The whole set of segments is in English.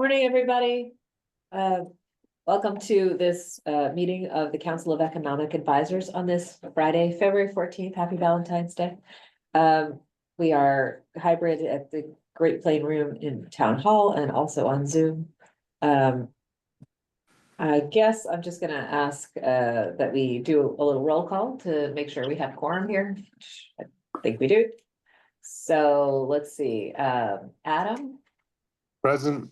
Morning, everybody. Uh, Welcome to this meeting of the Council of Economic Advisors on this Friday, February 14th. Happy Valentine's Day. We are hybrid at the Great Plain Room in Town Hall and also on Zoom. I guess I'm just gonna ask that we do a little roll call to make sure we have quorum here. I think we do. So let's see, Adam, Present.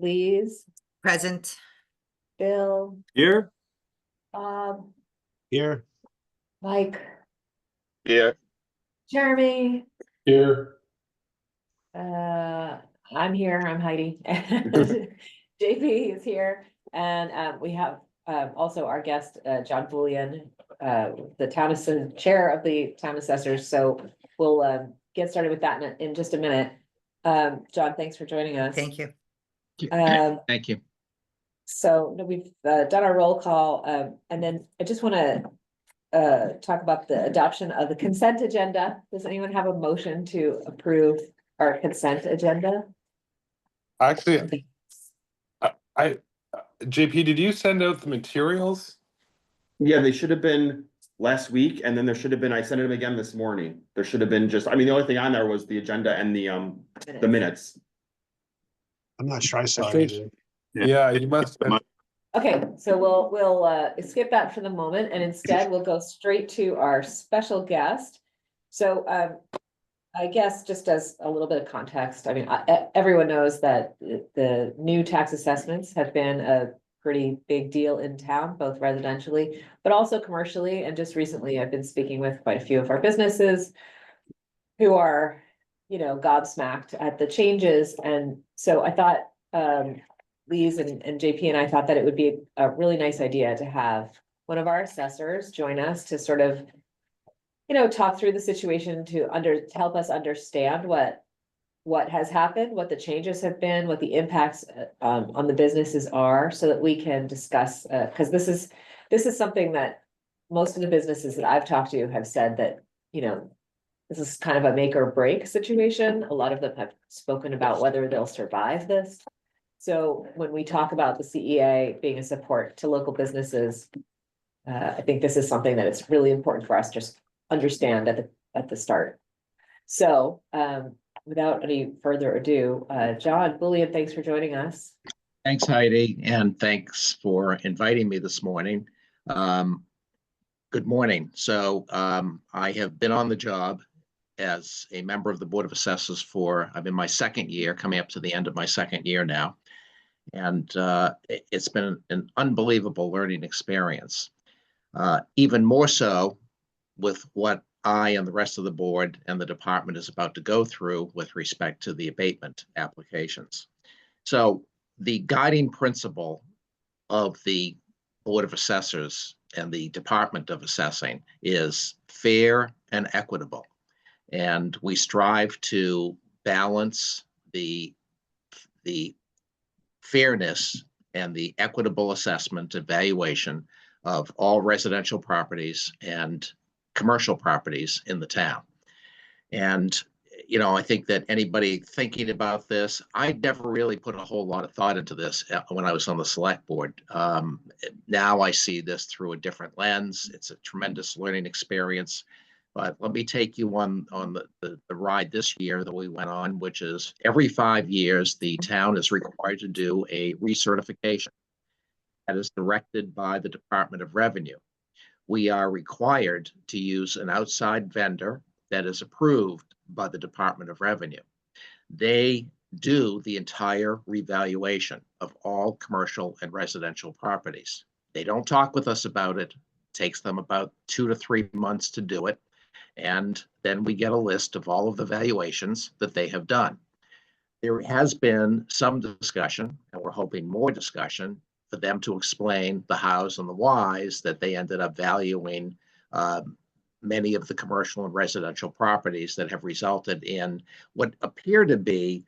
Lise, Present. Bill, Here. Bob, Here. Mike, Here. Jeremy, Here. I'm here, I'm Heidi. And JP is here, and we have also our guest, John Bullion, the chair of the town assessors. So we'll get started with that in just a minute. John, thanks for joining us. Thank you. Thank you. So we've done our roll call, and then I just want to talk about the adoption of the consent agenda. Does anyone have a motion to approve our consent agenda? Actually, JP, did you send out the materials? Yeah, they should have been last week, and then there should have been, I sent them again this morning. There should have been the only thing on there was the agenda and the minutes. I'm not sure I saw I think- it. Yeah, you must. Okay, so we'll skip that for the moment, and instead we'll go straight to our special guest. So I guess just as a little bit of context, I mean, everyone knows that the new tax assessments have been a pretty big deal in town, both residentially, but also commercially. And just recently, I've been speaking with quite a few of our businesses who are, gobsmacked at the changes. And so I thought, Lise and JP and I thought that it would be a really nice idea to have one of our assessors join us to sort of, talk through the situation to help us understand what has happened, what the changes have been, what the impacts on the businesses are, so that we can discuss, because this is something that most of the businesses that I've talked to have said that, this is kind of a make or break situation. A lot of them have spoken about whether they'll survive this. So when we talk about the CEA being a support to local businesses, I think this is something that it's really important for us to just understand at the start. So without any further ado, John Bullion, thanks for joining us. Thanks, Heidi, and thanks for inviting me this morning. Good morning. So I have been on the job as a member of the Board of Assessors I'm in my second year, coming up to the end of my second year now. And it's been an unbelievable learning experience. Even more so with what I and the rest of the board and the department is about to go through with respect to the abatement applications. So the guiding principle of the Board of Assessors and the Department of Assessing is fair and equitable. And we strive to balance the fairness and the equitable assessment evaluation of all residential properties and commercial properties in the town. And, I think that anybody thinking about this, I never really put a whole lot of thought into this when I was on the select board. Now I see this through a different lens. It's a tremendous learning experience. But let me take you on the ride this year that we went on, which is every 5 years, the town is required to do a recertification that is directed by the Department of Revenue. We are required to use an outside vendor that is approved by the Department of Revenue. They do the entire revaluation of all commercial and residential properties. They don't talk with us about it. It takes them about 2 to 3 months to do it. And then we get a list of all of the valuations that they have done. There has been some discussion, and we're hoping more discussion, for them to explain the hows and the whys that they ended up valuing many of the commercial and residential properties that have resulted in what appear to be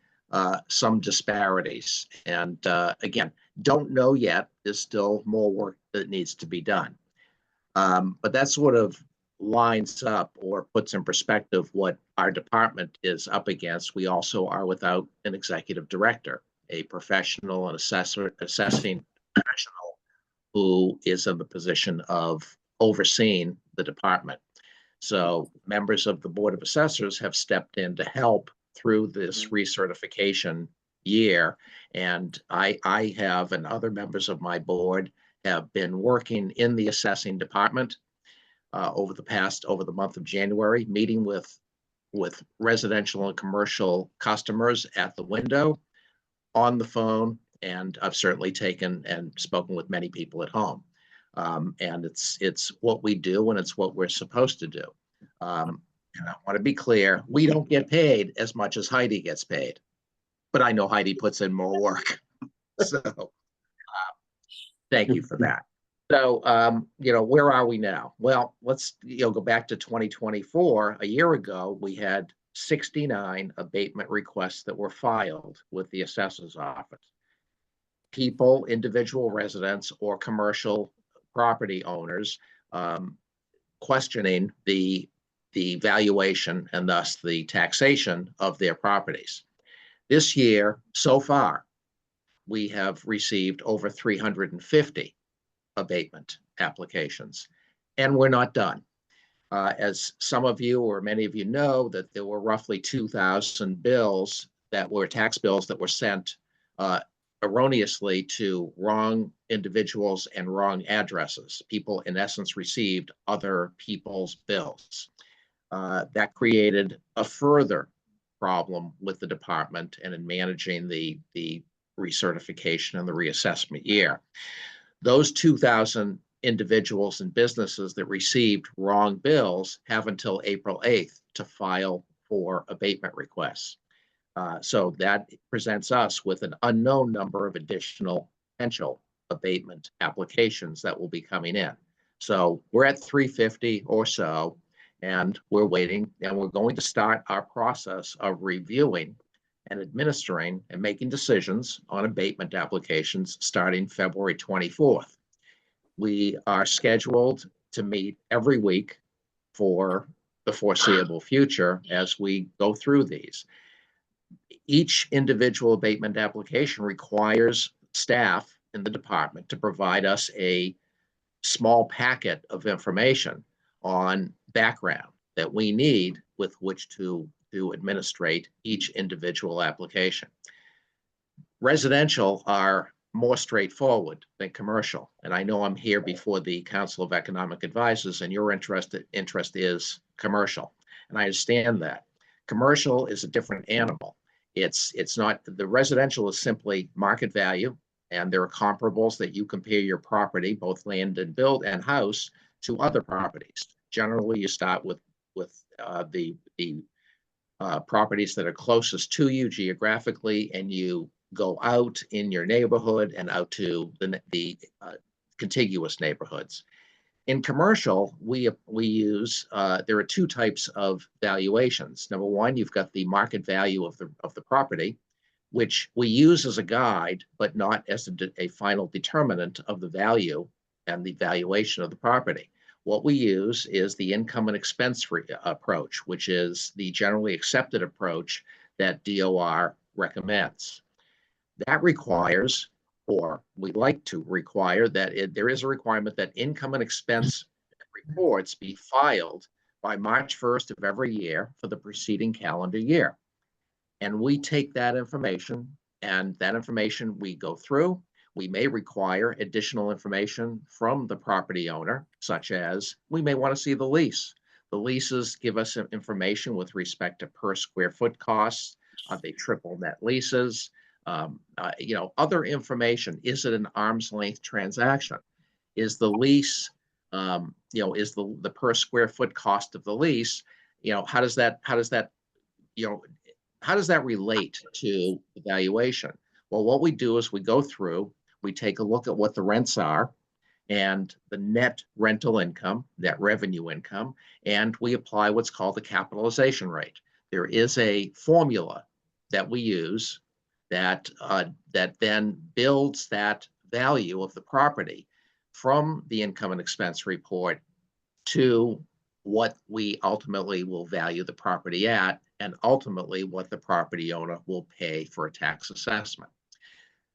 some disparities. And again, don't know yet. There's still more work that needs to be done. But that sort of lines up or puts in perspective what our department is up against. We also are without an executive director. a professional, an assessing professional who is in the position of overseeing the department. So members of the Board of Assessors have stepped in to help through this recertification year. And I have, and other members of my board have been working in the assessing department over the month of January, meeting with residential and commercial customers at the window, on the phone, and I've certainly taken and spoken with many people at home. And it's what we do, and it's what we're supposed to do. And I want to be clear, we don't get paid as much as Heidi gets paid, but I know Heidi puts in more work. So thank you for that. So, where are we now? Well, let's, go back to 2024. A year ago, we had 69 abatement requests that were filed with the assessor's office. People, individual residents, or commercial property owners questioning the valuation and thus the taxation of their properties. This year, so far, we have received over 350 abatement applications, and we're not done. As some of you or many of you know, that there were roughly 2,000 bills that were tax bills that were sent erroneously to wrong individuals and wrong addresses. People, in essence, received other people's bills. That created a further problem with the department and in managing the recertification and the reassessment year. Those 2,000 individuals and businesses that received wrong bills have until April 8th to file for abatement requests. So that presents us with an unknown number of additional potential abatement applications that will be coming in. So we're at 350 or so, and we're waiting, and we're going to start our process of reviewing and administering and making decisions on abatement applications starting February 24th. We are scheduled to meet every week for the foreseeable future as we go through these. Each individual abatement application requires staff in the department to provide us a small packet of information on background that we need with which to administrate each individual application. Residential are more straightforward than commercial. And I know I'm here before the Council of Economic Advisors, and your interest is commercial. And I understand that. Commercial is a different animal. It's not, the residential is simply market value, and there are comparables that you compare your property, both land and build and house, to other properties. Generally, you start with the properties that are closest to you geographically, and you go out in your neighborhood and out to the contiguous neighborhoods. In commercial, we use there are two types of valuations. Number one, you've got the market value of the property, which we use as a guide, but not as a final determinant of the value and the valuation of the property. What we use is the income and expense approach, which is the generally accepted approach that DOR recommends. That requires, or we like to require, that there is a requirement that income and expense reports be filed by March 1st of every year for the preceding calendar year. And we take that information, and that information we go through. We may require additional information from the property owner, such as we may want to see the lease. The leases give us information with respect to per square foot costs. Are they triple net leases? Other information. Is it an arm's length transaction? Is the lease, is the per square foot cost of the lease, how does that relate to the valuation? Well, what we do is we go through, we take a look at what the rents are and the net rental income, net revenue income, and we apply what's called the capitalization rate. There is a formula that we use that then builds that value of the property from the income and expense report to what we ultimately will value the property at, and ultimately what the property owner will pay for a tax assessment.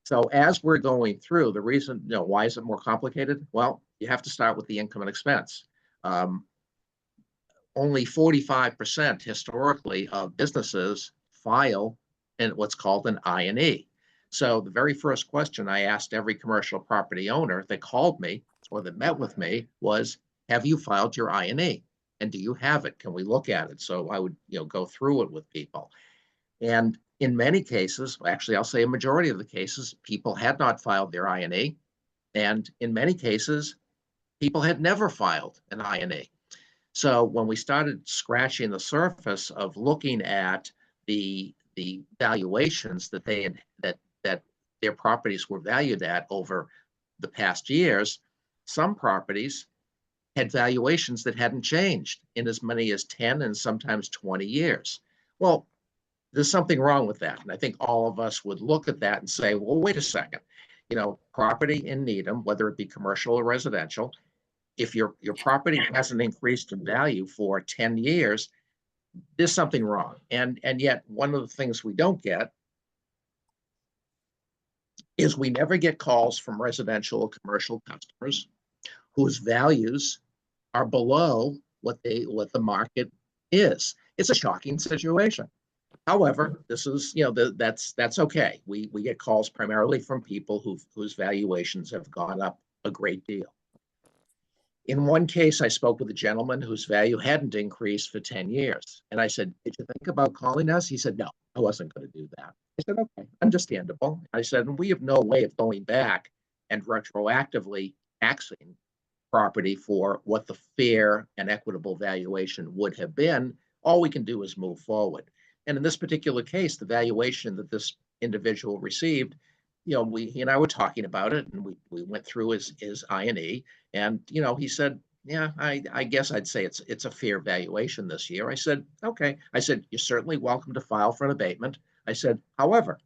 So as we're going through, the reason, why is it more complicated? Well, you have to start with the income and expense. Only 45% historically of businesses file in what's called an I&E. So the very first question I asked every commercial property owner that called me or that met with me was, have you filed your I&E? And do you have it? Can we look at it? So I would, go through it with people. And in many cases, actually, I'll say a majority of the cases, people had not filed their I&E. And in many cases, people had never filed an I&E. So when we started scratching the surface of looking at the valuations that they had, that their properties were valued at over the past years, some properties had valuations that hadn't changed in as many as 10 and sometimes 20 years. Well, there's something wrong with that. And I think all of us would look at that and say, well, wait a second, property in Needham, whether it be commercial or residential, if your property hasn't increased in value for 10 years, there's something wrong. And yet one of the things we don't get is we never get calls from residential or commercial customers whose values are below what the market is. It's a shocking situation. However, this is, that's okay. We get calls primarily from people whose valuations have gone up a great deal. In one case, I spoke with a gentleman whose value hadn't increased for 10 years. And I said, did you think about calling us? He said, no, I wasn't going to do that. I said, okay, understandable. I said, and we have no way of going back and retroactively taxing property for what the fair and equitable valuation would have been. All we can do is move forward. And in this particular case, the valuation that this individual received, he and I were talking about it, and we went through his I&E, and he said, yeah, I guess I'd say it's a fair valuation this year. I said, okay. I said, you're certainly welcome to file for an abatement. I said, however,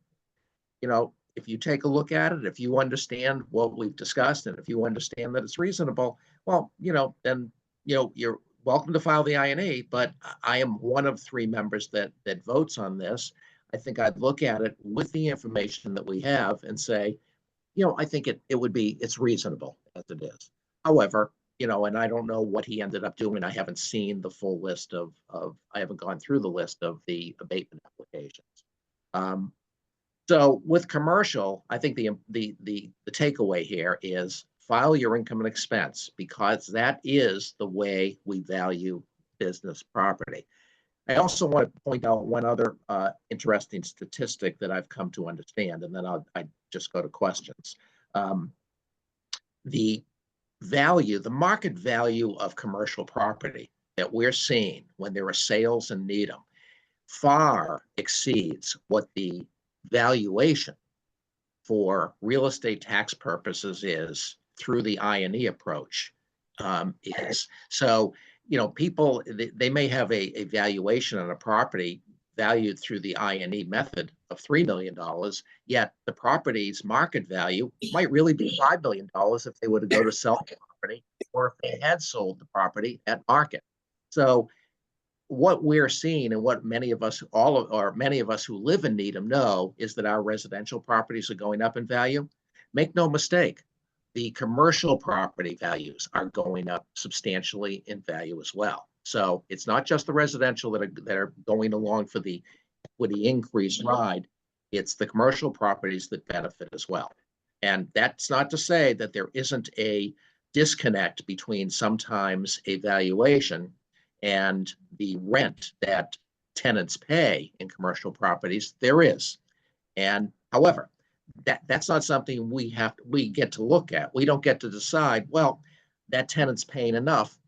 if you take a look at it, if you understand what we've discussed, and if you understand that it's reasonable, well, then you're welcome to file the I&E, but I am one of 3 members that votes on this. I think I'd look at it with the information that we have and say, I think it's reasonable as it is. However, and I don't know what he ended up doing. I haven't seen the full list I haven't gone through the list of the abatement applications. So with commercial, I think the takeaway here is file your income and expense, because that is the way we value business property. I also want to point out one other interesting statistic that I've come to understand, and then I just go to questions. The market value of commercial property that we're seeing when there are sales in Needham far exceeds what the valuation for real estate tax purposes is through the I&E approach is. So, people, they may have a valuation on a property valued through the I&E method of $3 million, yet the property's market value might really be $5 million if they were to go to sell the property, or if they had sold the property at market. So what we're seeing, and what many of us who live in Needham know, is that our residential properties are going up in value. Make no mistake, the commercial property values are going up substantially in value as well. So it's not just the residential that are going along for the equity increase ride. It's the commercial properties that benefit as well. And that's not to say that there isn't a disconnect between sometimes a valuation and the rent that tenants pay in commercial properties. There is. And however, that's not something we get to look at. We don't get to decide, well, that tenant's paying enough.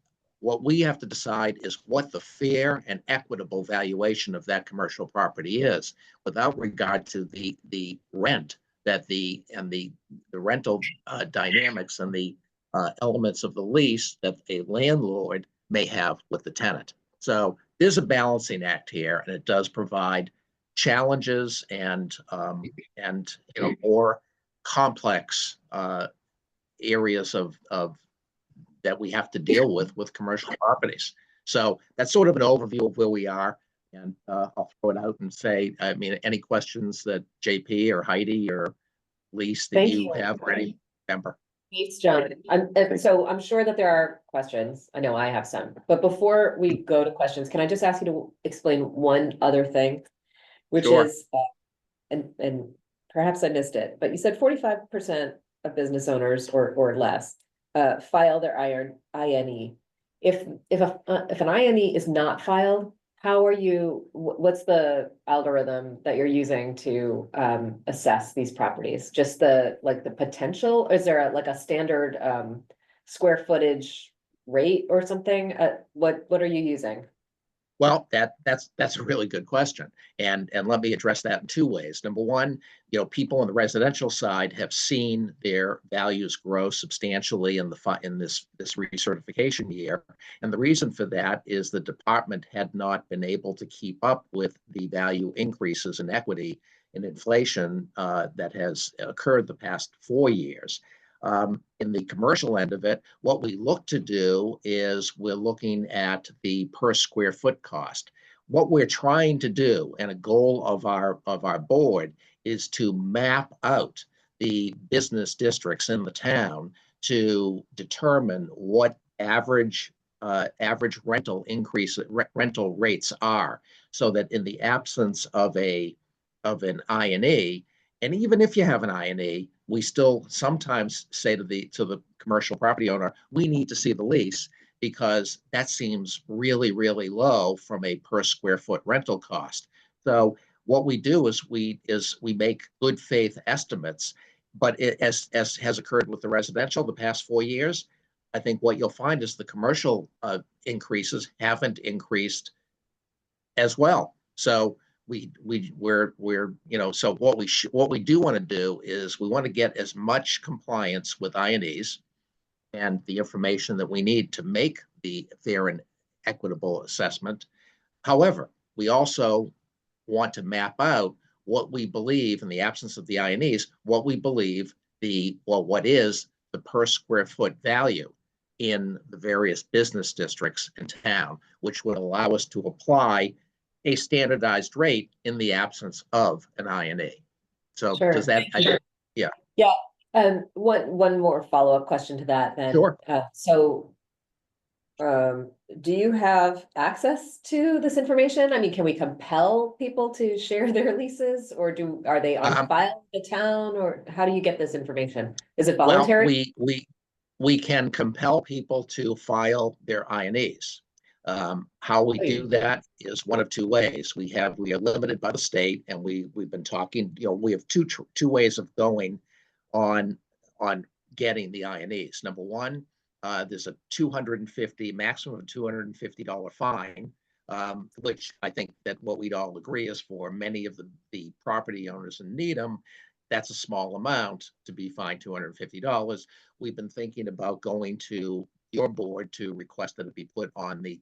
What we have to decide is what the fair and equitable valuation of that commercial property is, without regard to the rent that the rental dynamics and the elements of the lease that a landlord may have with the tenant. So there's a balancing act here, and it does provide challenges and more complex areas of that we have to deal with commercial properties. So that's sort of an overview of where we are. And I'll throw it out and say, I mean, any questions that JP or Heidi or lease that Thank you you. have ready, member. Thanks, John. So I'm sure that there are questions. I know I have some, but before we go to questions, can I just ask you to explain one other thing? Which Sure. is, and perhaps I missed it, but you said 45% of business owners or less file their INE. If an INE is not filed, how are you, what's the algorithm that you're using to assess these properties? Just the potential? Is there like a standard square footage rate or something? What are you using? Well, that's a really good question. And let me address that in two ways. Number one, people on the residential side have seen their values grow substantially in this recertification year. And the reason for that is the department had not been able to keep up with the value increases in equity and inflation that has occurred the past 4 years. In the commercial end of it, what we look to do is we're looking at the per square foot cost. What we're trying to do, and a goal of our board, is to map out the business districts in the town to determine what average rental rates are, so that in the absence of an INE, and even if you have an INE, we still sometimes say to the commercial property owner, we need to see the lease, because that seems really, really low from a per square foot rental cost. So what we do is we make good faith estimates, but as has occurred with the residential the past 4 years, I think what you'll find is the commercial increases haven't increased as well. So so what we do want to do is we want to get as much compliance with INEs and the information that we need to make the fair and equitable assessment. However, we also want to map out what we believe, in the absence of the INEs, what we believe what is the per square foot value in the various business districts in town, which would allow us to apply a standardized rate in the absence of an INE. So Sure. does that, yeah. Yeah, one more follow-up question to that then. Sure. Do you have access to this information? I mean, can we compel people to share their leases, or are they on file in the town, or how do you get this information? Is it voluntary? Well, we can compel people to file their INEs. How we do that is one of two ways. We are limited by the state, and we've been talking, we have two ways of going on getting the INEs. Number one, there's a maximum of $250 fine, which I think that what we'd all agree is, for many of the property owners in Needham, that's a small amount to be fined $250. We've been thinking about going to your board to request that it be put on a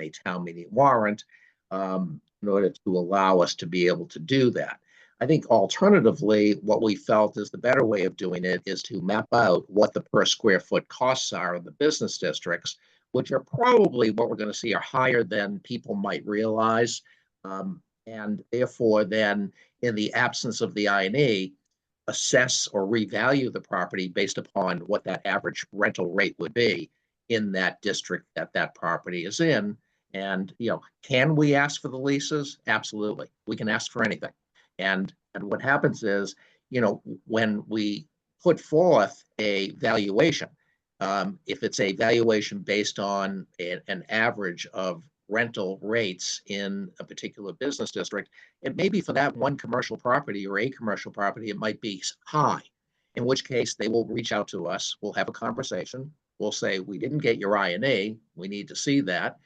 town meeting warrant in order to allow us to be able to do that. I think alternatively, what we felt is the better way of doing it is to map out what the per square foot costs are of the business districts, which are probably what we're going to see are higher than people might realize. And therefore, then, in the absence of the INE, assess or revalue the property based upon what that average rental rate would be in that district that property is in. And, can we ask for the leases? Absolutely. We can ask for anything. And what happens is, when we put forth a valuation, if it's a valuation based on an average of rental rates in a particular business district, it may be for that one commercial property or a commercial property, it might be high, in which case they will reach out to us. We'll have a conversation. We'll say, we didn't get your INE. We need to see that.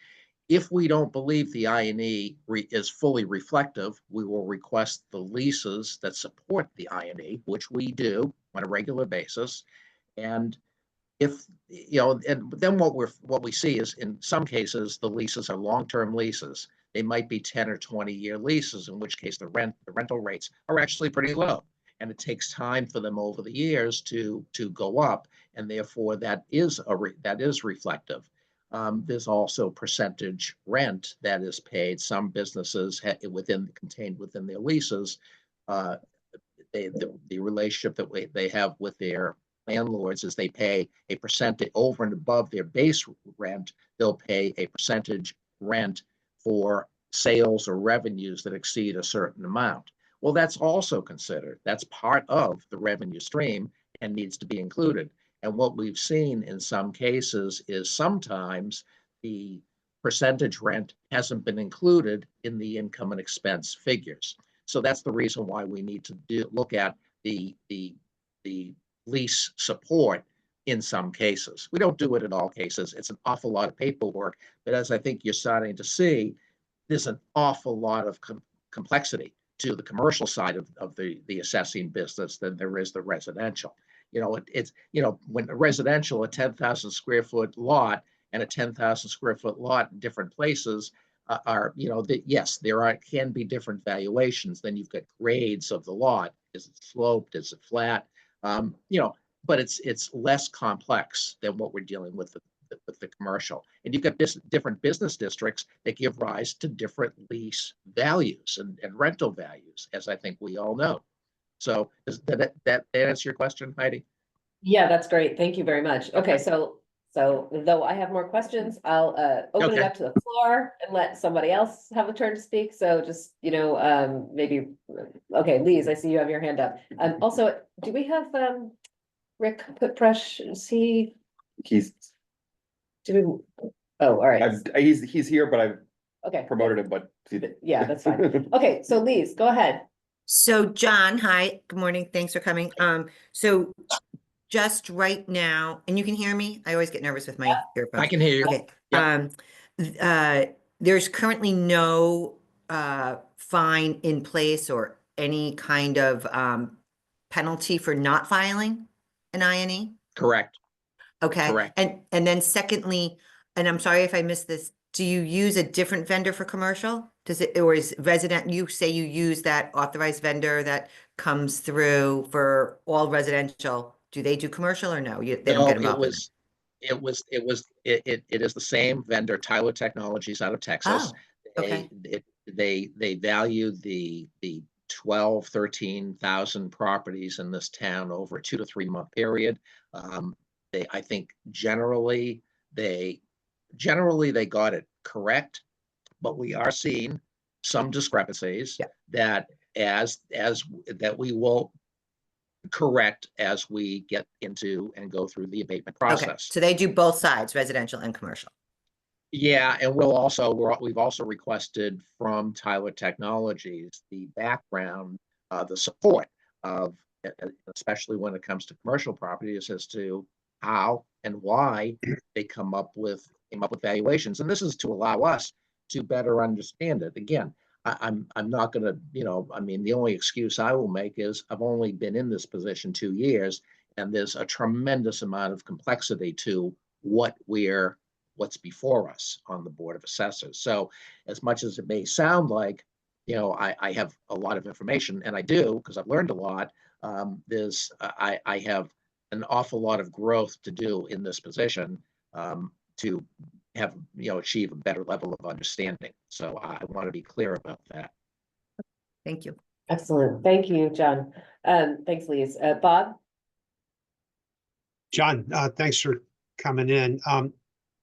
If we don't believe the INE is fully reflective, we will request the leases that support the INE, which we do on a regular basis. And if, and then what we see is, in some cases, the leases are long-term leases. They might be 10 or 20-year leases, in which case the rental rates are actually pretty low. And it takes time for them over the years to go up, and therefore that is reflective. There's also percentage rent that is paid. Some businesses contained within their leases the relationship that they have with their landlords is they pay a percentage over and above their base rent. They'll pay a percentage rent for sales or revenues that exceed a certain amount. Well, that's also considered. That's part of the revenue stream and needs to be included. And what we've seen in some cases is sometimes the percentage rent hasn't been included in the income and expense figures. So that's the reason why we need to look at the lease support in some cases. We don't do it in all cases. It's an awful lot of paperwork, but as I think you're starting to see, there's an awful lot of complexity to the commercial side of the assessing business than there is the residential. You know, it's, you know, when a residential, a 10,000 square foot lot and a 10,000 square foot lot in different places are, you know, yes, can be different valuations. Then you've got grades of the lot. Is it sloped? Is it flat? You know, but it's less complex than what we're dealing with the commercial. And you've got different business districts that give rise to different lease values and rental values, as I think we all know. So does that answer your question, Heidi? Yeah, that's great. Thank you very much. Okay, so though I have more questions, I'll open it Okay. up to the floor and let somebody else have a turn to speak. So just, you know, maybe, okay, Lise, I see you have your hand up. Also, do we have Rick Putbrush? Is he, He's, oh, all right, he's here, but I've okay. promoted him, but. Yeah, that's fine. Okay, so Lise, go ahead. So John, hi, good morning. Thanks for coming. So just right now, and you can hear me? I always get nervous with my earphones. I can hear you. Okay. Yep. There's currently no fine in place or any kind of penalty for not filing an INE? Correct. Okay. Correct. And then secondly, and I'm sorry if I missed this, do you use a different vendor for commercial? Does it, or is resident, you say you use that authorized vendor that comes through for all residential? Do they do commercial or no? They don't get involved in it? It is the same vendor, Tyler Technologies out of Texas. Oh, okay. They value the 12, 13,000 properties in this town over a 2 to 3 month period. I think generally they got it correct, but we are seeing some discrepancies that we will correct as we get into and go through the abatement process. Okay, so they do both sides, residential and commercial. Yeah, and we've also requested from Tyler Technologies the background, the support of, especially when it comes to commercial properties, as to how and why they came up with valuations. And this is to allow us to better understand it. Again, I'm not going to, you know, I mean, the only excuse I will make is I've only been in this position 2 years, and there's a tremendous amount of complexity to what's before us on the Board of Assessors. So as much as it may sound like, you know, I have a lot of information, and I do, because I've learned a lot, I have an awful lot of growth to do in this position to have, you know, achieve a better level of understanding. So I want to be clear about that. Thank you. Excellent. Thank you, John. Thanks, Lise. Bob? John, thanks for coming in.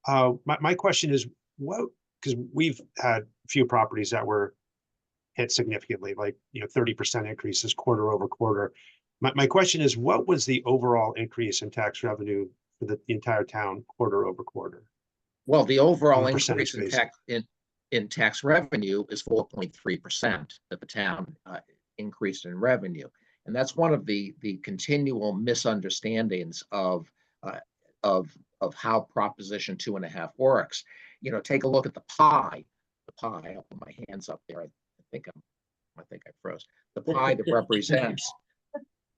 My question is, because we've had a few properties that were hit significantly, like, you know, 30% increases quarter over quarter. My question is, what was the overall increase in tax revenue for the entire town quarter over quarter? Well, the overall percentage increase basis. in tax revenue is 4.3% that the town increased in revenue. And that's one of the continual misunderstandings of how Proposition 2.5 works. You know, take a look at the pie. I'll put my hands up there. I think I froze. The pie that represents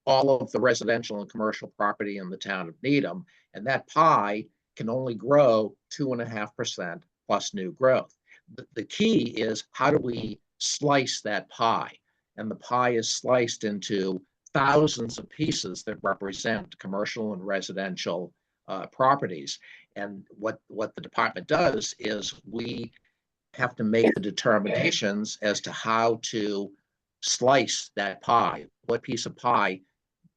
all of the residential and commercial property in the town of Needham, and that pie can only grow 2.5% plus new growth. The key is, how do we slice that pie? And the pie is sliced into thousands of pieces that represent commercial and residential properties. And what the department does is we have to make the determinations as to how to slice that pie, what piece of pie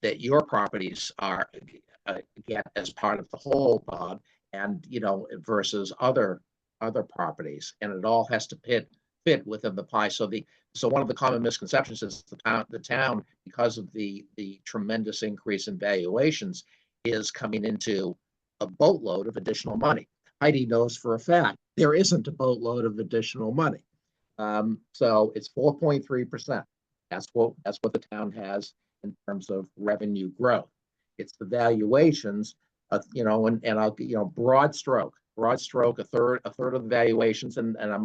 that your properties are get as part of the whole, Bob, and versus other properties, and it all has to fit within the pie. So one of the common misconceptions is the town, because of the tremendous increase in valuations, is coming into a boatload of additional money. Heidi knows for a fact there isn't a boatload of additional money. So it's 4.3%. That's what the town has in terms of revenue growth. It's the valuations, and I'll, broad stroke, a third of the valuations, and I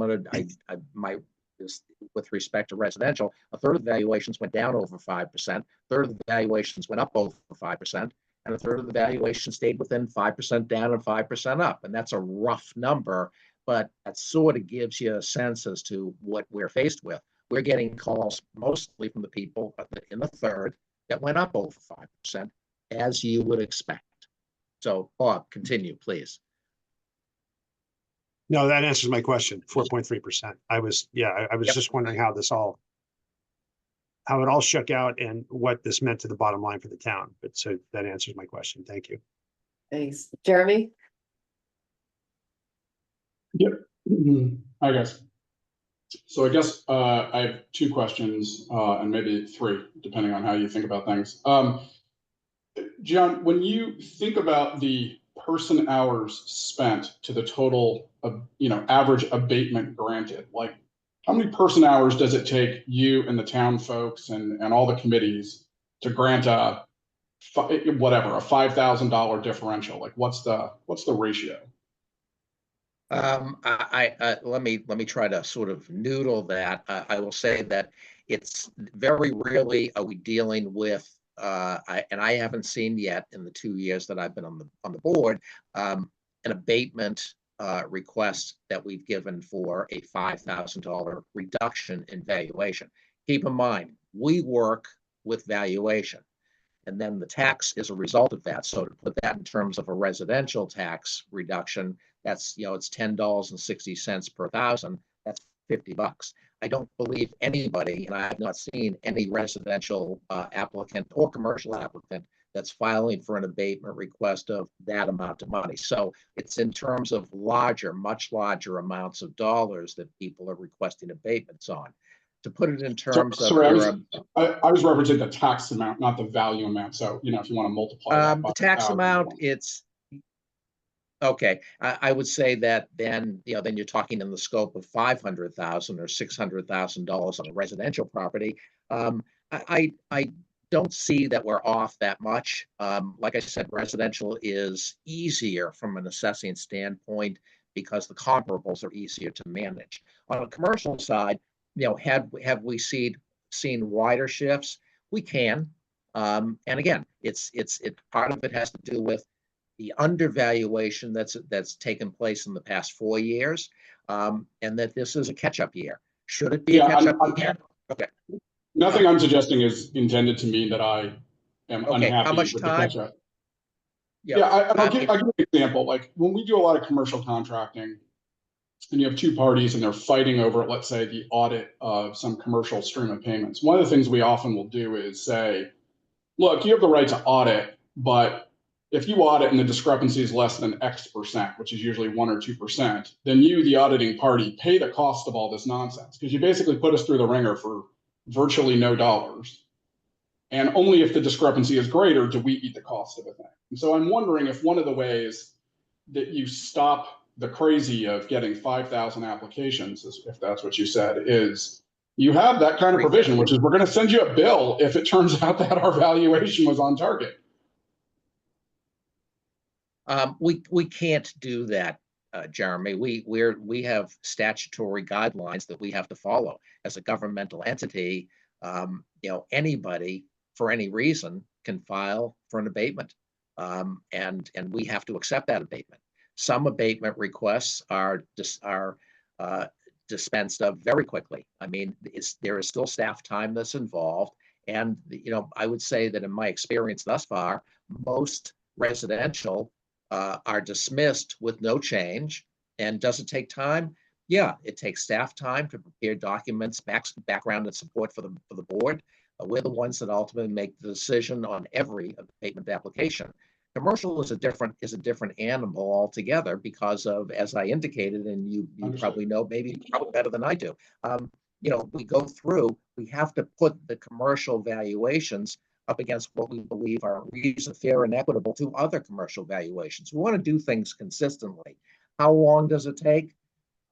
might just, with respect to residential, a third of the valuations went down over 5%, a third of the valuations went up over 5%, and a third of the valuation stayed within 5% down and 5% up. And that's a rough number, but that sort of gives you a sense as to what we're faced with. We're getting calls mostly from the people in the third that went up over 5%, as you would expect. So, Bob, continue, please. No, that answers my question, 4.3%. I was just wondering how it all shook out and what this meant to the bottom line for the town. But so that answers my question. Thank you. Thanks. Jeremy? Yep. I guess. So I guess I have two questions and maybe three, depending on how you think about things. John, when you think about the person hours spent to the total of, average abatement granted, like how many person hours does it take you and the town folks and all the committees to grant a $5,000 differential? Like what's the ratio? Let me try to sort of noodle that. I will say that it's very rarely are we dealing with, and I haven't seen yet in the 2 years that I've been on the board, an abatement request that we've given for a $5,000 reduction in valuation. Keep in mind, we work with valuation, and then the tax is a result of that. So to put that in terms of a residential tax reduction, that's, it's $10.60 per thousand. That's $50. I don't believe anybody, and I have not seen any residential applicant or commercial applicant that's filing for an abatement request of that amount of money. So it's in terms of much larger amounts of dollars that people are requesting abatements on. To put it in terms of, sorry, I was referencing the tax amount, not the value amount. So, if you want to multiply that by the tax 1,000, amount, it's okay. I would say that then you're talking in the scope of $500,000 or $600,000 on a residential property. I don't see that we're off that much. Like I said, residential is easier from an assessing standpoint because the comparables are easier to manage. On a commercial side, have we seen wider shifts? We can, and again, it's part of it has to do with the undervaluation that's taken place in the past 4 years, and that this is a catch-up year. Should it be a catch-up year? Okay. Nothing I'm suggesting is intended to mean that I am unhappy with the catch-up. I'll give you an example. Like when we do a lot of commercial contracting, and you have two parties and they're fighting over, let's say, the audit of some commercial stream of payments. One of the things we often will do is say, look, you have the right to audit, but if you audit and the discrepancy is less than X%, which is usually 1 or 2%, then you, the auditing party, pay the cost of all this nonsense because you basically put us through the ringer for virtually no dollars. And only if the discrepancy is greater do we eat the cost of a thing. And so I'm wondering if one of the ways that you stop the crazy of getting 5,000 applications, if that's what you said, is you have that kind of provision, which is we're going to send you a bill if it turns out that our valuation was on target. We can't do that, Jeremy. We have statutory guidelines that we have to follow as a governmental entity. Anybody for any reason can file for an abatement, and we have to accept that abatement. Some abatement requests are dispensed of very quickly. I mean, there is still staff time that's involved, and I would say that in my experience thus far, most residential are dismissed with no change. And does it take time? Yeah, it takes staff time to prepare documents, background and support for the board. We're the ones that ultimately make the decision on every abatement application. Commercial is a different animal altogether because of, as I indicated, and you probably know, maybe probably better than I do. We go through, we have to put the commercial valuations up against what we believe are reasonable, fair, and equitable to other commercial valuations. We want to do things consistently. How long does it take?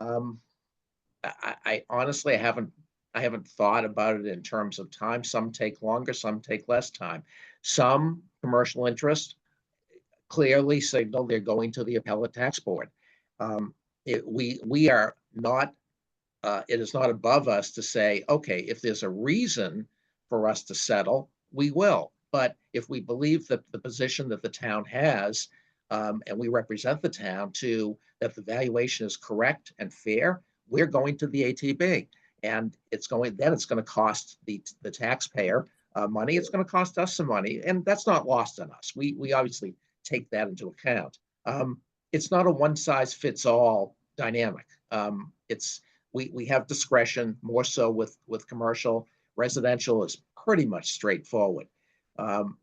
I honestly haven't thought about it in terms of time. Some take longer, some take less time. Some commercial interests clearly signal they're going to the appellate tax board. We are not. It is not above us to say, okay, if there's a reason for us to settle, we will. But if we believe that the position that the town has, and we represent the town that the valuation is correct and fair, we're going to the ATB, and it's going to cost the taxpayer money. It's going to cost us some money, and that's not lost on us. We obviously take that into account. It's not a one size fits all dynamic. We have discretion more so with commercial. Residential is pretty much straightforward.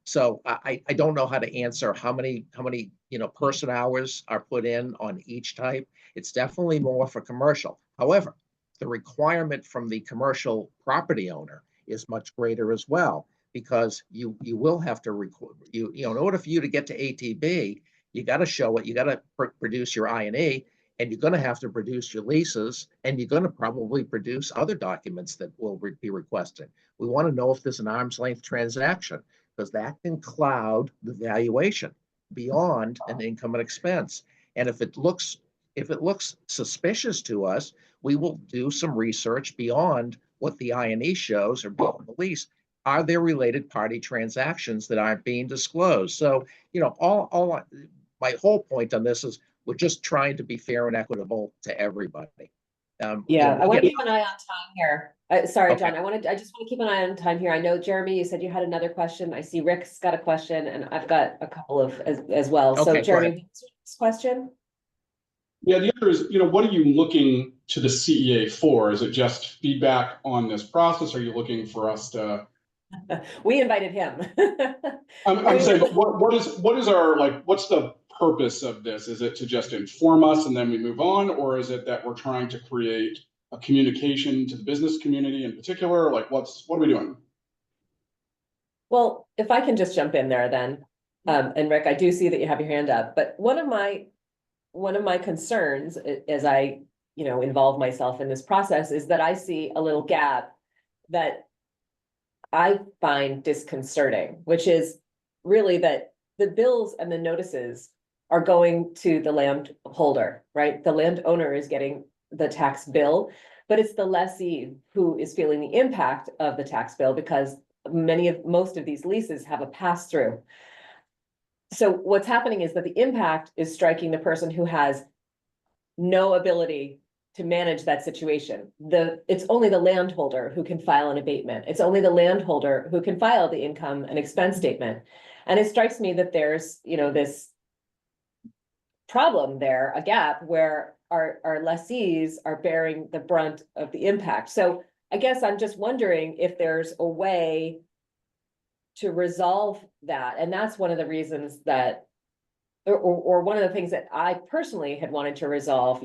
So I don't know how to answer how many person hours are put in on each type. It's definitely more for commercial. However, the requirement from the commercial property owner is much greater as well, because you will have to record, in order for you to get to ATB, you got to show it, you got to produce your I&E, and you're going to have to produce your leases, and you're going to probably produce other documents that will be requested. We want to know if there's an arm's length transaction, because that can cloud the valuation beyond an income and expense. And if it looks suspicious to us, we will do some research beyond what the I&E shows or beyond the lease. Are there related party transactions that aren't being disclosed? So, my whole point on this is we're just trying to be fair and equitable to everybody. I want to keep an eye on time here. Sorry, Okay. John, I just want to keep an eye on time here. I know, Jeremy, you said you had another question. I see Rick's got a question, and I've got a couple of as well. So Okay, Jeremy, what's the question? Yeah, the other is, what are you looking to the CEA for? Is it just feedback on this process? Are you looking for us to? We invited him. I'm saying, but what is our, what's the purpose of this? Is it to just inform us and then we move on? Or is it that we're trying to create a communication to the business community in particular? What are we doing? Well, if I can just jump in there then, and Rick, I do see that you have your hand up, but one of my concerns as I, involve myself in this process is that I see a little gap that I find disconcerting, which is really that the bills and the notices are going to the landholder, right? The landowner is getting the tax bill, but it's the lessee who is feeling the impact of the tax bill, because most of these leases have a pass-through. So what's happening is that the impact is striking the person who has no ability to manage that situation. It's only the landholder who can file an abatement. It's only the landholder who can file the income and expense statement. And it strikes me that there's, this problem there, a gap where our lessees are bearing the brunt of the impact. So I guess I'm just wondering if there's a way to resolve that. And that's one of the reasons that, or one of the things that I personally had wanted to resolve.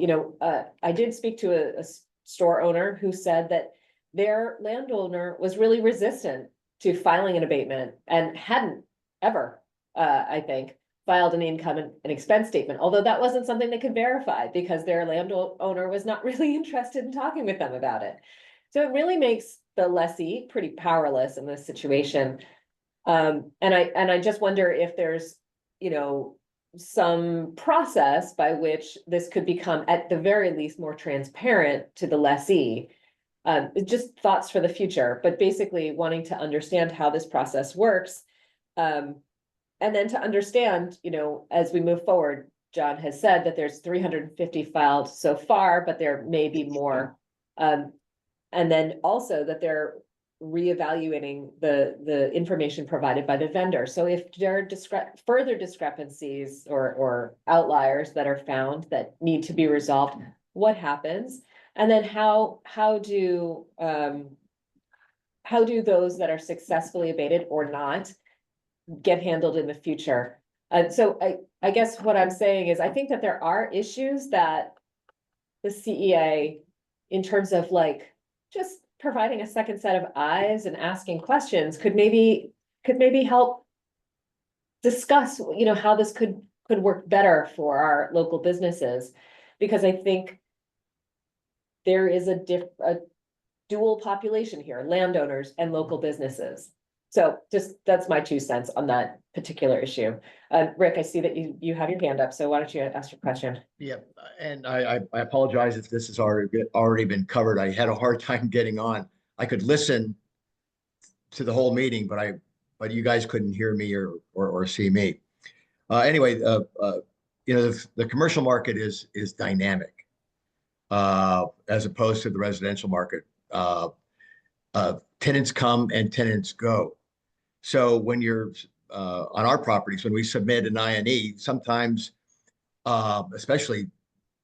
I did speak to a store owner who said that their landowner was really resistant to filing an abatement and hadn't ever, I think, filed an income and expense statement, although that wasn't something they could verify because their landowner was not really interested in talking with them about it. So it really makes the lessee pretty powerless in this situation. And I just wonder if there's, some process by which this could become, at the very least, more transparent to the lessee. Just thoughts for the future, but basically wanting to understand how this process works. And then to understand, as we move forward, John has said that there's 350 filed so far, but there may be more. And then also that they're reevaluating the information provided by the vendor. So if there are further discrepancies or outliers that are found that need to be resolved, what happens? And then how do those that are successfully abated or not get handled in the future? So I guess what I'm saying is I think that there are issues that the CEA, in terms of like just providing a second set of eyes and asking questions, could maybe help discuss, you know, how this could work better for our local businesses. Because I think there is a dual population here, landowners and local businesses. So just, that's my 2 cents on that particular issue. Rick, I see that you have your hand up, so why don't you ask your question? Yeah, and I apologize if this has already been covered. I had a hard time getting on. I could listen to the whole meeting, but you guys couldn't hear me or see me. Anyway, you know, the commercial market is dynamic as opposed to the residential market. Tenants come and tenants go. So when you're on our properties, when we submit an I&E, sometimes, especially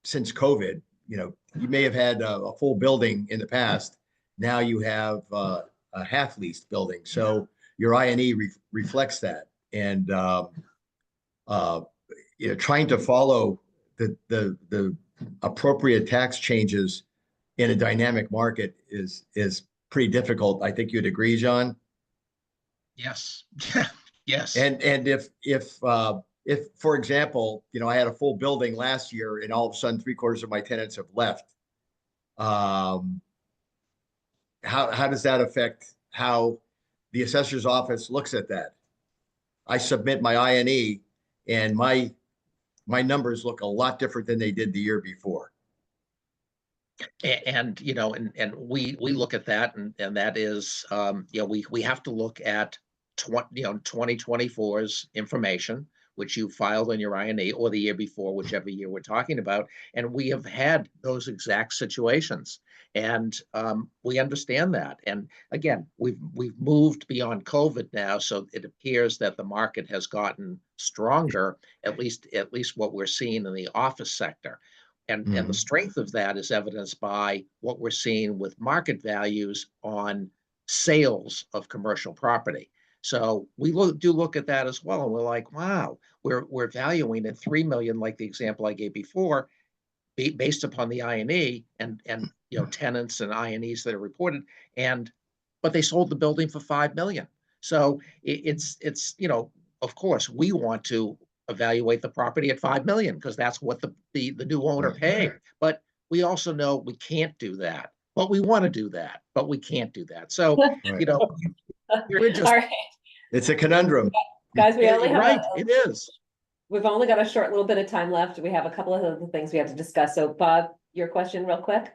since COVID, you know, you may have had a full building in the past. Now you have a half leased building. So your I&E reflects that. And, you know, trying to follow the appropriate tax changes in a dynamic market is pretty difficult. I think you'd agree, John. Yes. Yes. And if for example, you know, I had a full building last year and all of a sudden 3/4 of my tenants have left, how does that affect how the assessor's office looks at that? I submit my I&E and my numbers look a lot different than they did the year before. And you know, and we look at that, and that is, you know, we have to look at 2024's information, which you filed on your I&E, or the year before, whichever year we're talking about, and we have had those exact situations, and we understand that. And again, we've moved beyond COVID now, so it appears that the market has gotten stronger, at least what we're seeing in the office sector. And the strength of that is evidenced by what we're seeing with market values on sales of commercial property. So we do look at that as well, and we're like, wow, we're valuing at $3 million, like the example I gave before, based upon the I&E and you know, tenants and I&Es that are reported, but they sold the building for $5 million. So it's you know, of course we want to evaluate the property at $5 million because that's what the new owner paid. But we also know we can't do that. But we want to do that, but we can't do that. So you know, we're just. All right. It's a conundrum. Guys, we only have right. It is. We've only got a short little bit of time left. We have a couple of other things we have to discuss. So Bob, your question real quick.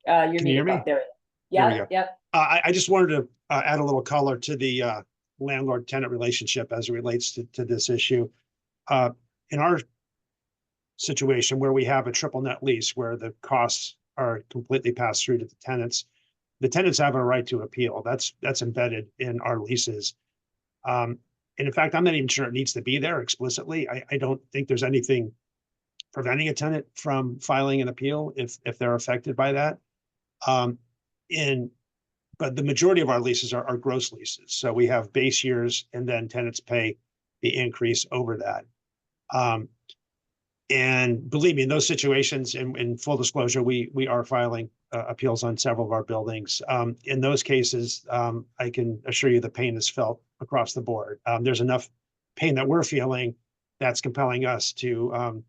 You're Can you hear me? there. There we Yeah, go. yep. I just wanted to add a little color to the landlord-tenant relationship as it relates to this issue. In our situation where we have a triple net lease where the costs are completely passed through to the tenants have a right to appeal. That's embedded in our leases. And in fact, I'm not even sure it needs to be there explicitly. I don't think there's anything preventing a tenant from filing an appeal if they're affected by that. But the majority of our leases are gross leases. So we have base years and then tenants pay the increase over that. And believe me, in those situations, in full disclosure, we are filing appeals on several of our buildings. In those cases, I can assure you the pain is felt across the board. There's enough pain that we're feeling that's compelling us to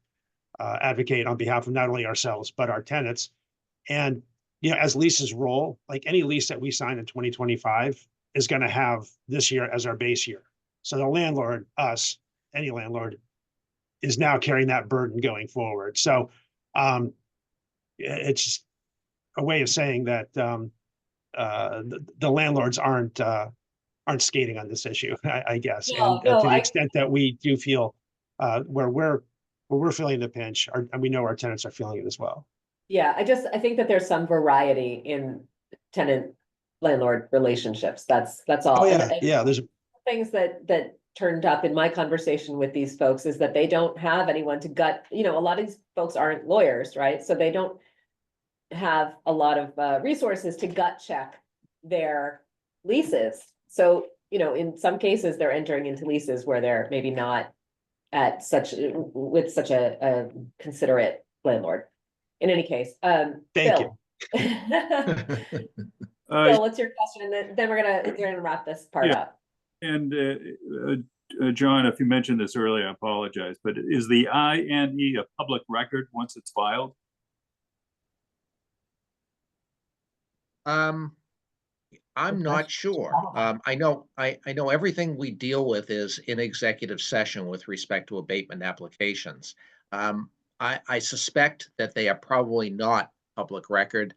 advocate on behalf of not only ourselves, but our tenants. And you know, as leases roll, like any lease that we sign in 2025 is going to have this year as our base year. So the landlord, us, any landlord, is now carrying that burden going forward. So it's a way of saying that the landlords aren't skating on this issue, I guess. No, and to the extent that we do feel where we're feeling the pinch, and we know our tenants are feeling it as well. Yeah, I think that there's some variety in tenant landlord relationships. That's all. Oh yeah, And yeah. There's things that turned up in my conversation with these folks is that they don't have anyone to gut, a lot of these folks aren't lawyers, right? So they don't have a lot of resources to gut check their leases. So, in some cases, they're entering into leases where they're maybe not with such a considerate landlord. In any case, Thank Bill. Uh, Bill, what's your question? And then we're gonna wrap this part Yeah. up. And John, if you mentioned this earlier, I apologize, but is the INE a public record once it's filed? I'm not sure. I know everything we deal with is in executive session with respect to abatement applications. I suspect that they are probably not public record.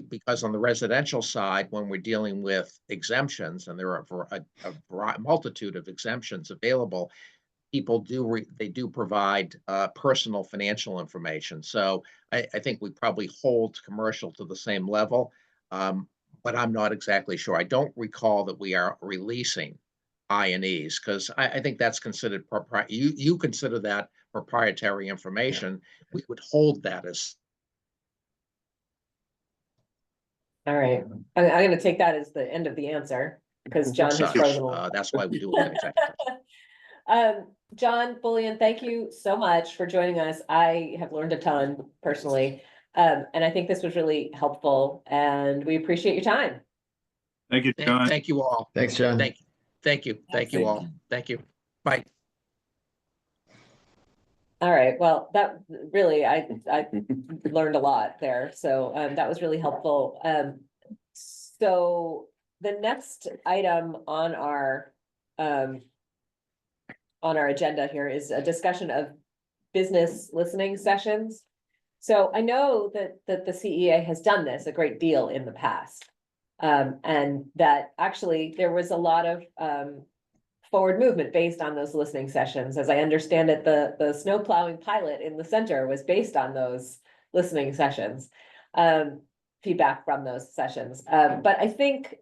Because on the residential side, when we're dealing with exemptions, and there are a multitude of exemptions available, people do provide personal financial information. So I think we probably hold commercial to the same level. But I'm not exactly sure. I don't recall that we are releasing INEs, because I think that's considered you consider that proprietary information. We would hold that as. All right, I'm gonna take that as the end of the answer, because John has such. frozen. a little. That's why we do it in executive. John Bullion, thank you so much for joining us. I have learned a ton personally. And I think this was really helpful, and we appreciate your time. Thank you, John. Thank you all. Thanks, John. Thank you all. Thank you. Bye. All right, well, that really, I learned a lot there, so that was really helpful. So the next item on our agenda here is a discussion of business listening sessions. So I know that the CEA has done this a great deal in the past. And that actually there was a lot of forward movement based on those listening sessions. As I understand it, the snow plowing pilot in the center was based on those listening sessions, feedback from those sessions. But I think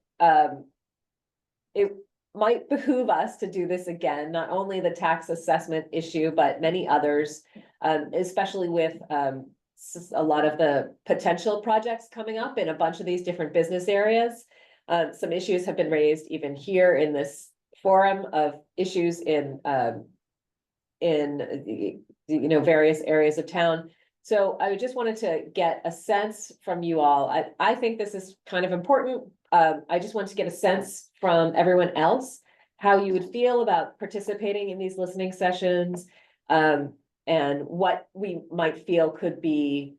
it might behoove us to do this again, not only the tax assessment issue, but many others, especially with a lot of the potential projects coming up in a bunch of these different business areas. Some issues have been raised even here in this forum of issues in various areas of town. So I just wanted to get a sense from you all. I think this is kind of important. I just want to get a sense from everyone else how you would feel about participating in these listening sessions, and what we might feel could be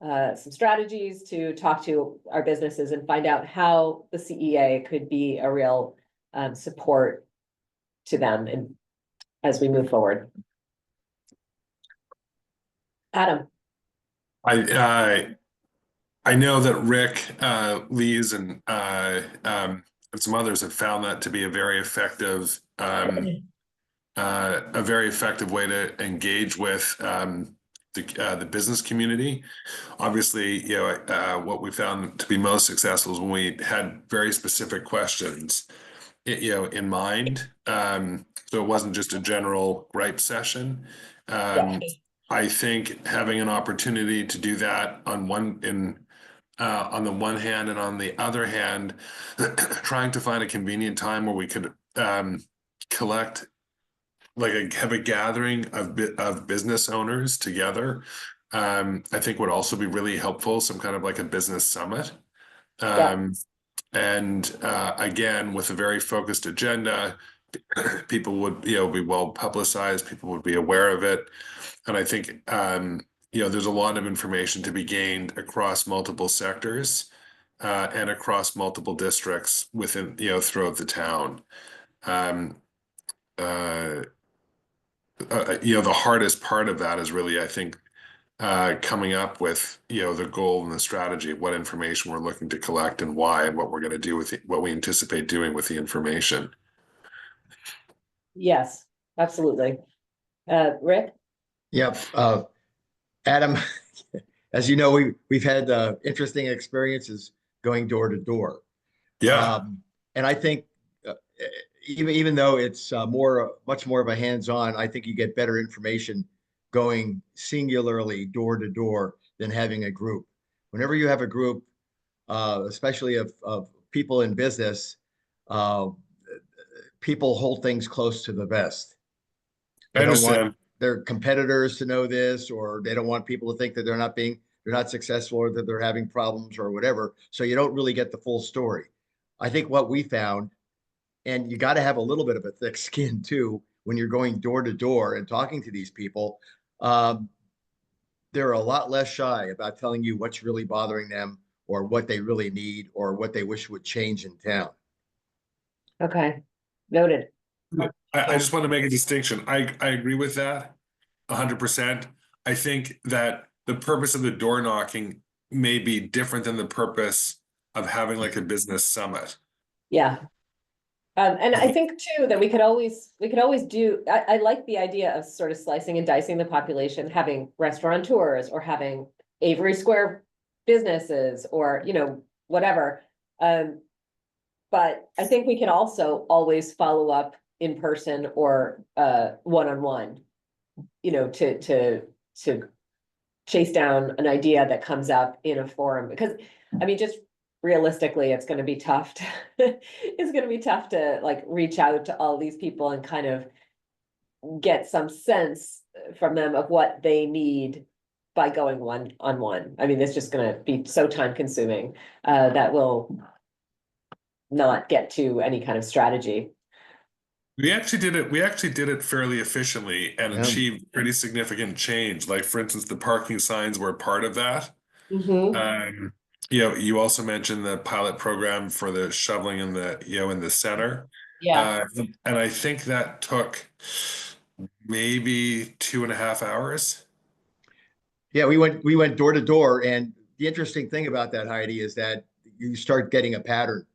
some strategies to talk to our businesses and find out how the CEA could be a real support to them and as we move forward. Adam. I know that Rick Lees and some others have found that to be a very effective way to engage with the business community. Obviously, what we found to be most successful is when we had very specific questions, in mind. So it wasn't just a general gripe session. I think having an opportunity to do that on the one hand, and on the other hand, trying to find a convenient time where we could collect, have a gathering of business owners together, I think would also be really helpful. Some kind of like a business summit. And again, with a very focused agenda, people would, be well publicized, people would be aware of it. And I think, there's a lot of information to be gained across multiple sectors and across multiple districts within, throughout the town. The hardest part of that is really, I think, coming up with, the goal and the strategy, what information we're looking to collect and why, and what we're going to do with it, what we anticipate doing with the information. Yes, absolutely. Rick? Yep. Adam, as you know, we've had interesting experiences going door to door. Yeah. And I think, even though it's much more of a hands-on, I think you get better information going singularly door to door than having a group. Whenever you have a group, especially of people in business, people hold things close to the vest. I They don't want understand. their competitors to know this, or they don't want people to think that they're not successful, or that they're having problems or whatever. So you don't really get the full story. I think what we found, and you got to have a little bit of a thick skin too, when you're going door to door and talking to these people, they're a lot less shy about telling you what's really bothering them, or what they really need, or what they wish would change in town. Okay, noted. I just want to make a distinction. I agree with that 100%. I think that the purpose of the door knocking may be different than the purpose of having like a business summit. Yeah. And I think too, that we could always do, I like the idea of sort of slicing and dicing the population, having restaurateurs or having Avery Square businesses or, you know, whatever. But I think we can also always follow up in person or one-on-one, you know, to chase down an idea that comes up in a forum, because I mean, just realistically, it's going to be tough to, it's going to be tough to like reach out to all these people and kind of get some sense from them of what they need by going one-on-one. I mean, it's just going to be so time consuming that will not get to any kind of strategy. We actually did it fairly efficiently and Yeah. achieved pretty significant change. Like for instance, the parking signs were part of that. Mm-hmm. You know, you also mentioned the pilot program for the shoveling in the, you know, in the center. Yeah. And I think that took maybe 2.5 hours. Yeah, we went door to door, and the interesting thing about that, Heidi, is that you start getting a pattern.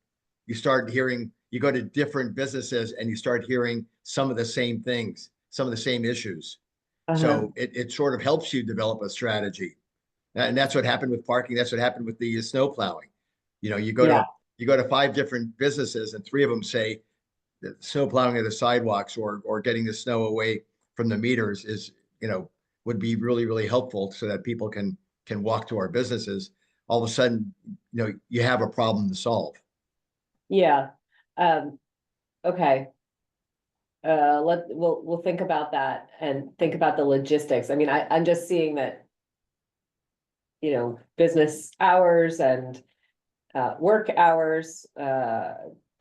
You start hearing, you go to different businesses and you start hearing some of the same things, some of the same issues. So it sort of helps you develop a strategy. And that's what happened with parking. That's what happened with the snow plowing. You know, you go to 5 different businesses, and 3 of them say that snow plowing of the sidewalks or getting the snow away from the meters is, you know, would be really, really helpful so that people can walk to our businesses. All of a sudden, you know, you have a problem to solve. Yeah. Okay. We'll think about that and think about the logistics. I mean, I'm just seeing that, you know, business hours and work hours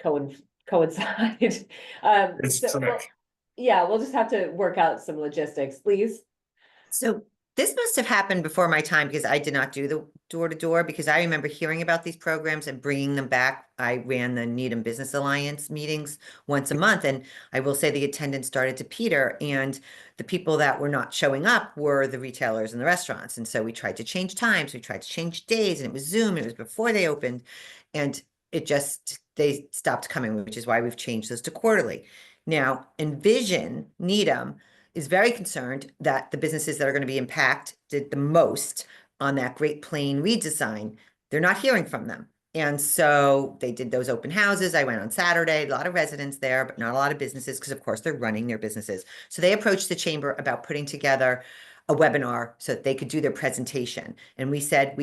coincide. Yeah, we'll just have to work out some logistics, please. So this must have happened before my time, because I did not do the door-to-door, because I remember hearing about these programs and bringing them back. I ran the Needham Business Alliance meetings once a month, and I will say the attendance started to peter, and the people that were not showing up were the retailers and the restaurants. And so we tried to change times, we tried to change days, and it was Zoom, it was before they opened, and they stopped coming, which is why we've changed those to quarterly. Now, Envision Needham is very concerned that the businesses that are going to be impacted the most on that Great Plain redesign, they're not hearing from them. And so they did those open houses. I went on Saturday, a lot of residents there, but not a lot of businesses, because of course they're running their businesses. So they approached the chamber about putting together a webinar so that they could do their presentation. And we said,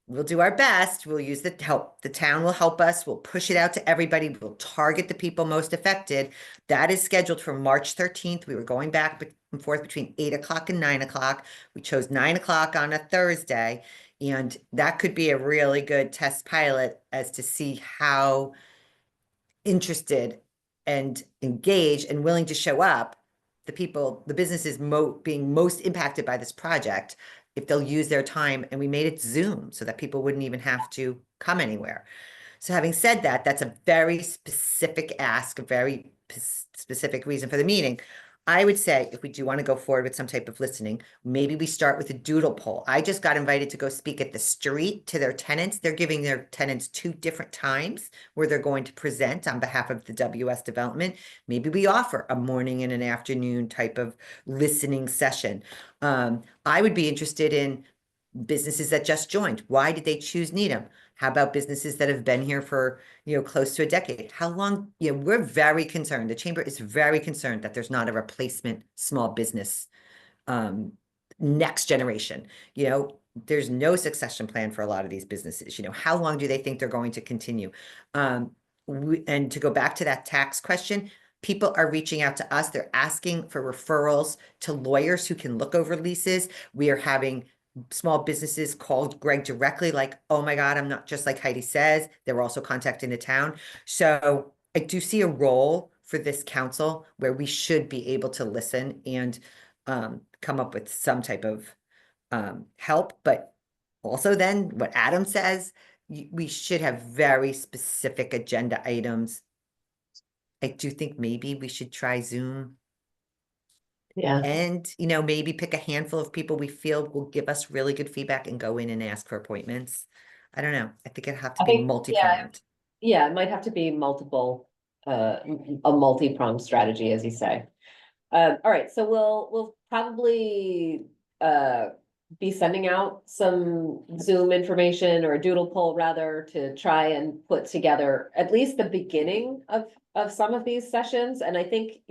we'll do our best. We'll use the help. The town will help us. We'll push it out to everybody. We'll target the people most affected. That is scheduled for March 13th. We were going back and forth between 8 o'clock and 9 o'clock. We chose 9 o'clock on a Thursday, and that could be a really good test pilot as to see how interested and engaged and willing to show up the people, the businesses being most impacted by this project, if they'll use their time. And we made it Zoom so that people wouldn't even have to come anywhere. So having said that, that's a very specific ask, a very specific reason for the meeting. I would say if we do want to go forward with some type of listening, maybe we start with a doodle poll. I just got invited to go speak at the street to their tenants. They're giving their tenants 2 different times where they're going to present on behalf of the WS development. Maybe we offer a morning and an afternoon type of listening session. I would be interested in businesses that just joined, why did they choose Needham? How about businesses that have been here for, close to a decade? How long, we're very concerned. The chamber is very concerned that there's not a replacement small business next generation. There's no succession plan for a lot of these businesses. How long do they think they're going to continue? And to go back to that tax question, people are reaching out to us. They're asking for referrals to lawyers who can look over leases. We are having small businesses called Greg directly, like, oh my God, I'm not, just like Heidi says, they're also contacting the town. So I do see a role for this council where we should be able to listen and come up with some type of help. But also then what Adam says, we should have very specific agenda items. I do think maybe we should try Zoom. Yeah. And, maybe pick a handful of people we feel will give us really good feedback and go in and ask for appointments. I don't know. I think it'd have to be multi-pronged. Yeah, it might have to be multiple, a multi-pronged strategy, as you say. All right, so we'll probably be sending out some Zoom information or a doodle poll rather to try and put together at least the beginning of some of these sessions. And I think,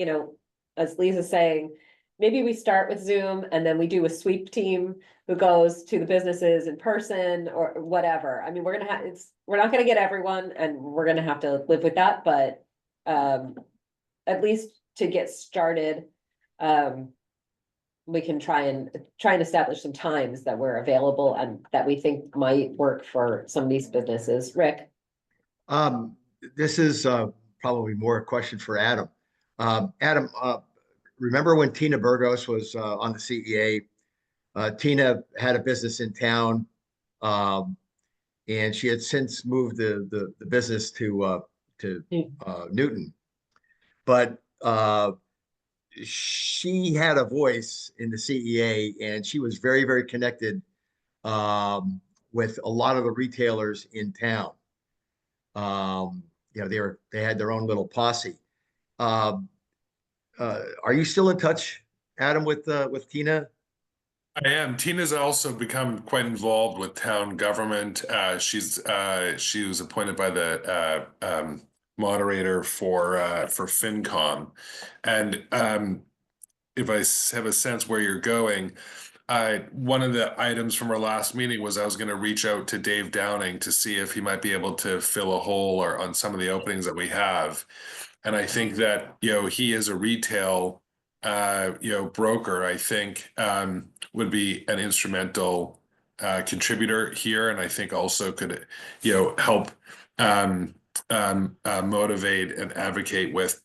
as Lisa's saying, maybe we start with Zoom and then we do a sweep team who goes to the businesses in person or whatever. I mean, we're not gonna get everyone and we're gonna have to live with that, but at least to get started, we can try and establish some times that we're available and that we think might work for some of these businesses. Rick? This is probably more a question for Adam. Adam, remember when Tina Burgos was on the CEA? Tina had a business in town, and she had since moved the business to Newton. But she had a voice in the CEA, and she was very, very connected with a lot of the retailers in town. They had their own little posse. Are you still in touch, Adam, with Tina? I am. Tina's also become quite involved with town government. She was appointed by the moderator for FinCom, and if I have a sense where you're going, one of the items from our last meeting was I was going to reach out to Dave Downing to see if he might be able to fill a hole or on some of the openings that we have. And I think that, he is a retail, broker, I think, would be an instrumental contributor here. And I think also could, help motivate and advocate with,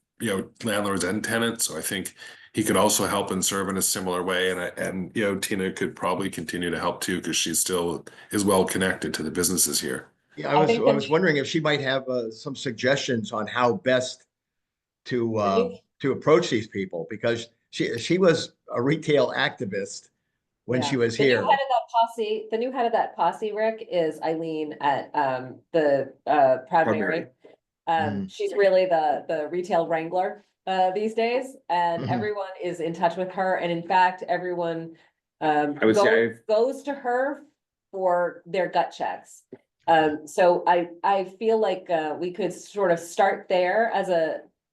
landlords and tenants. So I think he could also help and serve in a similar way. And Tina could probably continue to help too, because she still is well connected to the businesses here. Yeah, I was wondering if she might have some suggestions on how best to approach these people, because she was a retail activist when she was here. The new head of that posse, Rick, is Eileen at the Proud Mary. She's really the retail wrangler these days, and everyone is in touch with her. And in fact, everyone goes to her for their gut checks. So I feel like we could sort of start there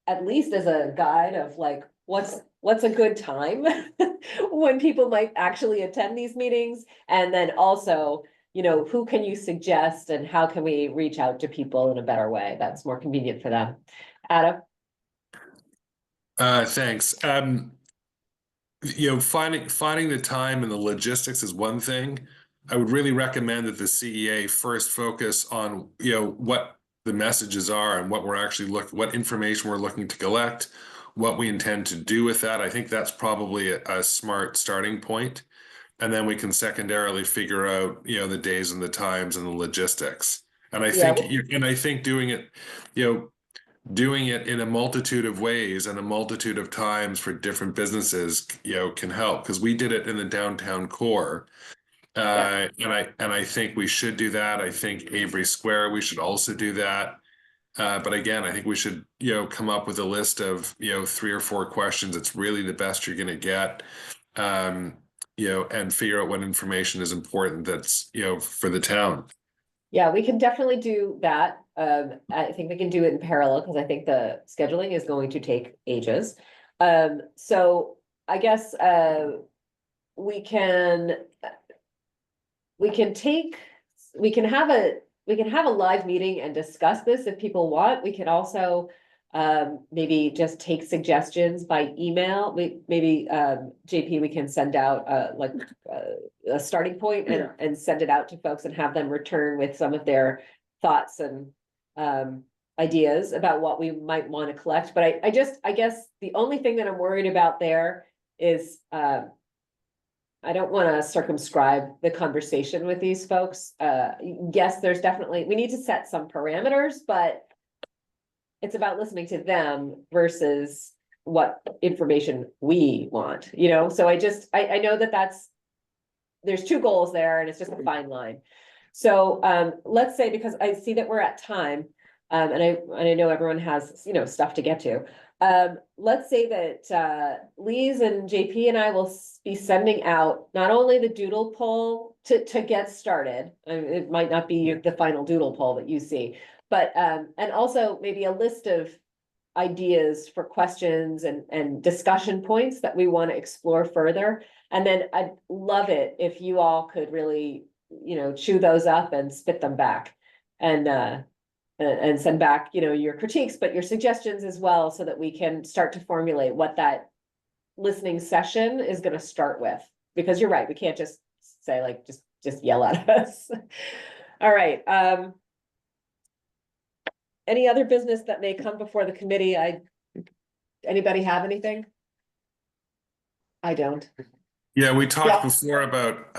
at least as a guide of like, what's a good time when people might actually attend these meetings? And then also, who can you suggest and how can we reach out to people in a better way that's more convenient for them? Adam? Thanks. Finding the time and the logistics is one thing. I would really recommend that the CEA first focus on, what the messages are and what we're actually what information we're looking to collect, what we intend to do with that. I think that's probably a smart starting point. And then we can secondarily figure out, the days and the times and the logistics. And I think doing it, doing it in a multitude of ways and a multitude of times for different businesses, can help, because we did it in the downtown core. And I think we should do that. I think Avery Square, we should also do that. But again, I think we should, come up with a list of, 3 or 4 questions. It's really the best you're going to get. and figure out what information is important that's, for the town. Yeah, we can definitely do that. I think we can do it in parallel because I think the scheduling is going to take ages. So I guess we can have a live meeting and discuss this if people want. We can also maybe just take suggestions by email. Maybe JP, we can send out a starting point and send it out to folks and have them return with some of their thoughts and ideas about what we might want to collect. But I guess the only thing that I'm worried about there is I don't want to circumscribe the conversation with these folks. Yes, there's definitely, we need to set some parameters, but it's about listening to them versus what information we want, So I know there's two goals there and it's just a fine line. So let's say, because I see that we're at time, and I know everyone has, stuff to get to. Let's say that Lise and JP and I will be sending out not only the doodle poll to get started. It might not be the final doodle poll that you see, but and also maybe a list of ideas for questions and discussion points that we want to explore further. And then I'd love it if you all could really, chew those up and spit them back and send back, your critiques, but your suggestions as well, so that we can start to formulate what that listening session is going to start with. Because you're right, we can't just say just yell at us. All right. Any other business that may come before the committee? Anybody have anything? I don't. Yeah, we talked before about,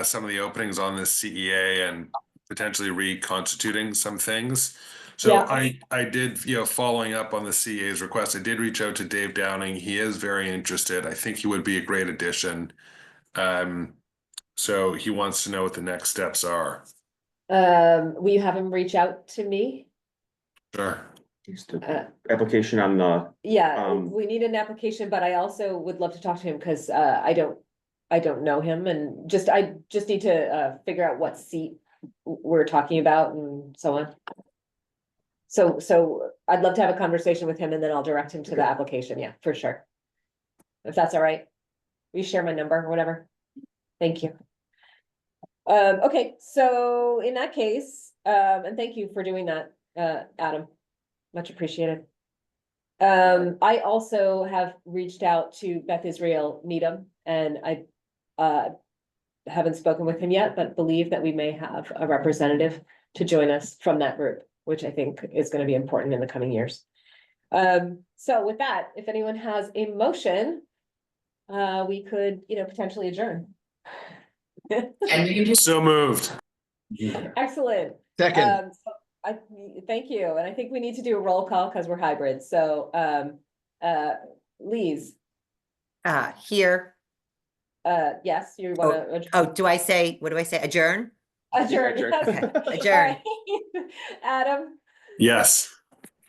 some of the openings on this CEA and potentially reconstituting some things. So I did, following up on the CEA's request, I did reach out to Dave Downing. He is very interested. I think he would be a great addition. So he wants to know what the next steps are. Will you have him reach out to me? Sure. Application on the. We need an application, but I also would love to talk to him because I don't know him, and I just need to figure out what seat we're talking about and so on. So I'd love to have a conversation with him and then I'll direct him to the application. Yeah, for sure. If that's all right. Will you share my number or whatever? Thank you. Okay, so in that case, and thank you for doing that, Adam. Much appreciated. I also have reached out to Beth Israel Needham, and I haven't spoken with him yet, but believe that we may have a representative to join us from that group, which I think is going to be important in the coming years. So with that, if anyone has a motion, we could, potentially adjourn. So moved. Excellent. Second. Thank you. And I think we need to do a roll call because we're hybrid. So Lise. Here. Yes, you want to. Oh, what do I say? Adjourn? Adjourn. Adjourn. Adam. Yes.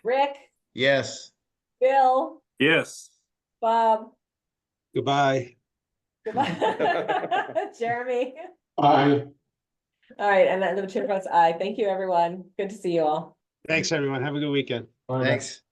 Rick. Yes. Bill. Yes. Bob. Goodbye. Goodbye. Jeremy. Aye. All right, and then the chair votes aye. Thank you, everyone. Good to see you all. Thanks, everyone. Have a good weekend. Thanks.